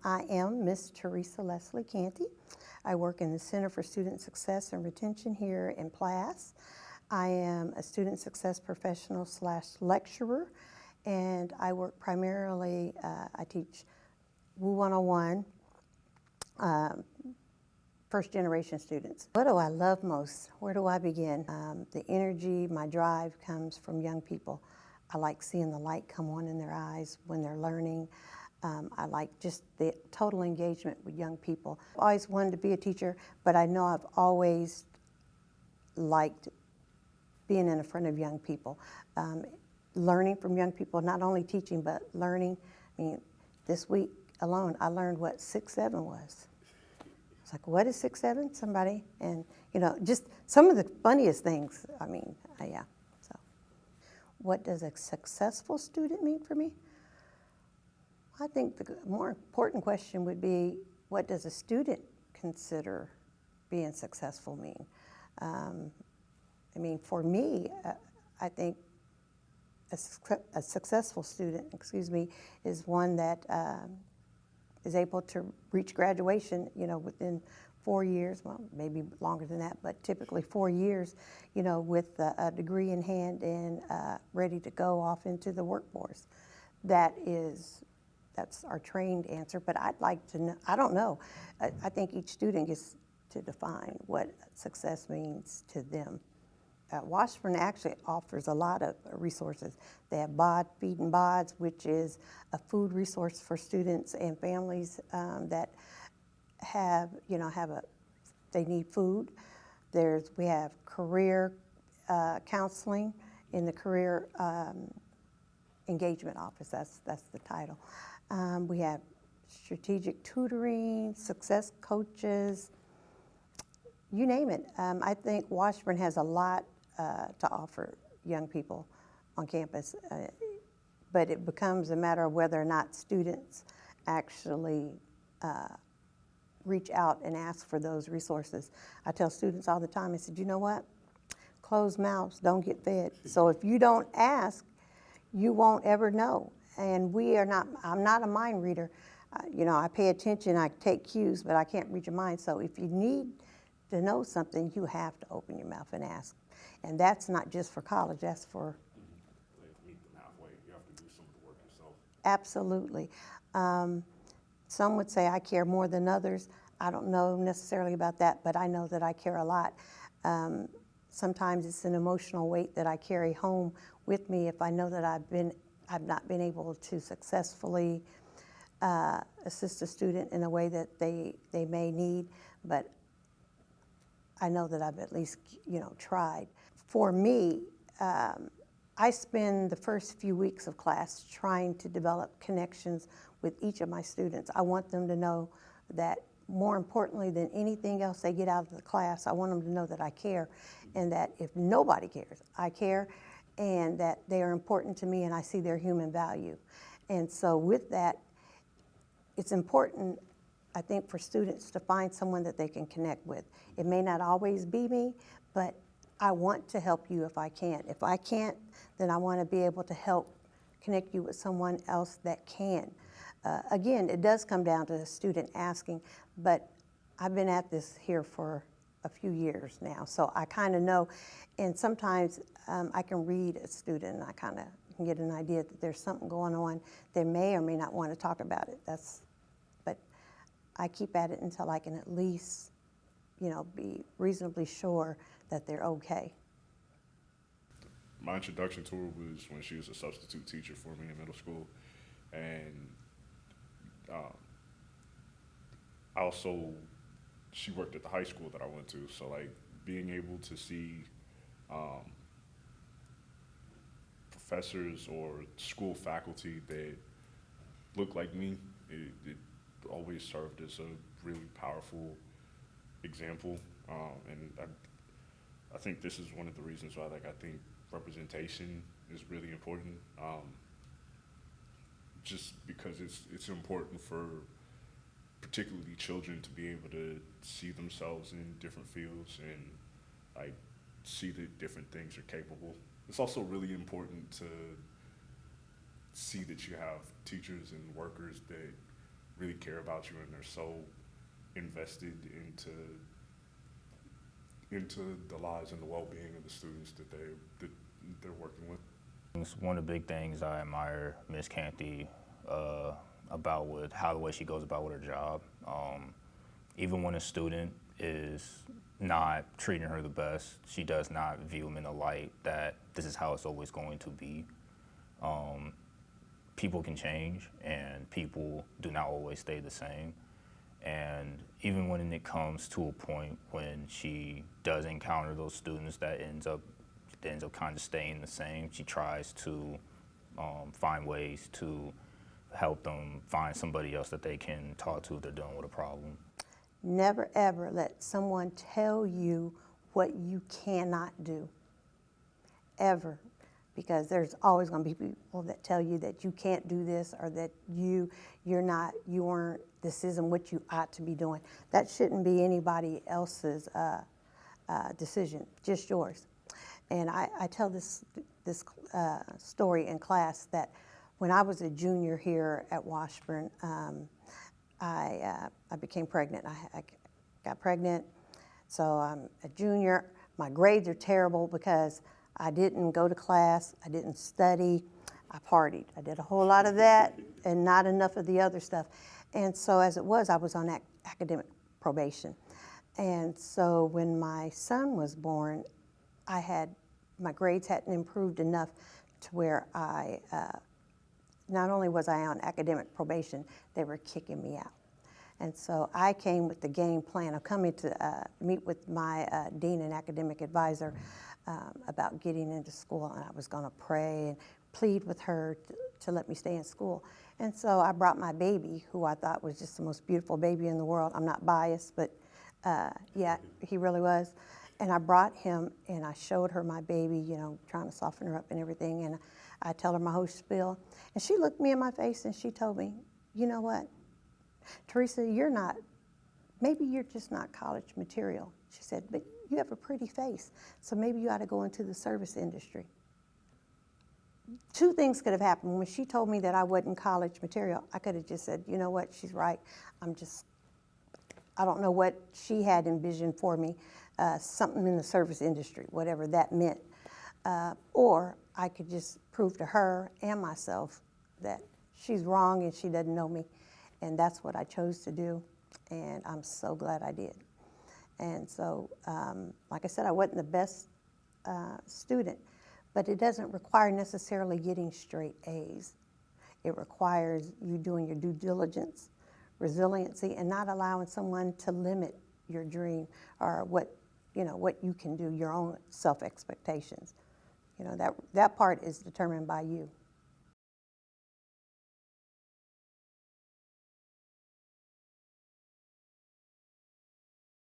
I am Miss Teresa Leslie Canty. I work in the Center for Student Success and Retention here in Plass. I am a student success professional / lecturer, and I work primarily, I teach WU 101, first generation students. What do I love most? Where do I begin? The energy, my drive comes from young people. I like seeing the light come on in their eyes when they're learning. I like just the total engagement with young people. I've always wanted to be a teacher, but I know I've always liked being in front of young people. Learning from young people, not only teaching, but learning. I mean, this week alone, I learned what 6'7" was. It's like, what is 6'7"? Somebody, and just some of the funniest things. I mean, yeah. So, what does a successful student mean for me? I think the more important question would be, what does a student consider being successful mean? I mean, for me, I think a successful student, is one that is able to reach graduation, within 4 years, well, maybe longer than that, but typically 4 years, with a degree in hand and ready to go off into the workforce. That's our trained answer, but I'd like to know, I don't know. I think each student gets to define what success means to them. Washburn actually offers a lot of resources. They have Feed and BODS, which is a food resource for students and families that they need food. We have career counseling in the career engagement office. That's the title. We have strategic tutoring, success coaches, you name it. I think Washburn has a lot to offer young people on campus, but it becomes a matter of whether or not students actually reach out and ask for those resources. I tell students all the time, I said, you know what? Closed mouths don't get fed. So if you don't ask, you won't ever know. And I'm not a mind reader. I pay attention, I take cues, but I can't read your mind. So if you need to know something, you have to open your mouth and ask. And that's not just for college, that's for... Meet them halfway. You have to do some of the work yourself. Absolutely. Some would say I care more than others. I don't know necessarily about that, but I know that I care a lot. Sometimes it's an emotional weight that I carry home with me if I know that I've not been able to successfully assist a student in a way that they may need, but I know that I've at least tried. For me, I spend the first few weeks of class trying to develop connections with each of my students. I want them to know that more importantly than anything else they get out of the class, I want them to know that I care, and that if nobody cares, I care, and that they are important to me and I see their human value. And so with that, it's important, I think, for students to find someone that they can connect with. It may not always be me, but I want to help you if I can. If I can't, then I want to be able to help connect you with someone else that can. Again, it does come down to the student asking, but I've been at this here for a few years now, so I kind of know. And sometimes I can read a student and I kind of can get an idea that there's something going on. They may or may not want to talk about it. But I keep at it until I can at least, be reasonably sure that they're okay. My introduction to her was when she was a substitute teacher for me in middle school, and she worked at the high school that I went to, so being able to see professors or school faculty that look like me, it always served as a really powerful example, and I think this is one of the reasons why I think representation is really important, just because it's important for particularly children to be able to see themselves in different fields and see that different things are capable. It's also really important to see that you have teachers and workers that really care about you and they're so invested into the lives and the well-being of the students that they're working with. It's one of the big things I admire Miss Canty about with how the way she goes about with her job. Even when a student is not treating her the best, she does not view them in a light that this is how it's always going to be. People can change, and people do not always stay the same. And even when it comes to a point when she does encounter those students that ends up kind of staying the same, she tries to find ways to help them find somebody else that they can talk to if they're dealing with a problem. Never ever let someone tell you what you cannot do, ever, because there's always going to be people that tell you that you can't do this or that this isn't what you ought to be doing. That shouldn't be anybody else's decision, just yours. And I tell this story in class that when I was a junior here at Washburn, I became pregnant. I got pregnant, so I'm a junior. My grades are terrible because I didn't go to class, I didn't study, I partied. I did a whole lot of that and not enough of the other stuff. And so as it was, I was on academic probation. And so when my son was born, my grades hadn't improved enough to where not only was I on academic probation, they were kicking me out. And so I came with the game plan of coming to meet with my dean and academic advisor about getting into school, and I was going to pray and plead with her to let me stay in school. And so I brought my baby, who I thought was just the most beautiful baby in the world. I'm not biased, but yeah, he really was. And I brought him, and I showed her my baby, trying to soften her up and everything, and I tell her my whole spiel. And she looked me in my face, and she told me, you know what, Teresa, maybe you're just not college material. She said, but you have a pretty face, so maybe you ought to go into the service industry. Two things could have happened. When she told me that I wasn't college material, I could have just said, you know what, she's right. I don't know what she had envisioned for me, something in the service industry, whatever that meant. Or I could just prove to her and myself that she's wrong and she doesn't know me. And that's what I chose to do, and I'm so glad I did. And so, like I said, I wasn't the best student, but it doesn't require necessarily getting straight A's. It requires you doing your due diligence, resiliency, and not allowing someone to limit your dream or what you can do, your own self-expectations. That part is determined by you.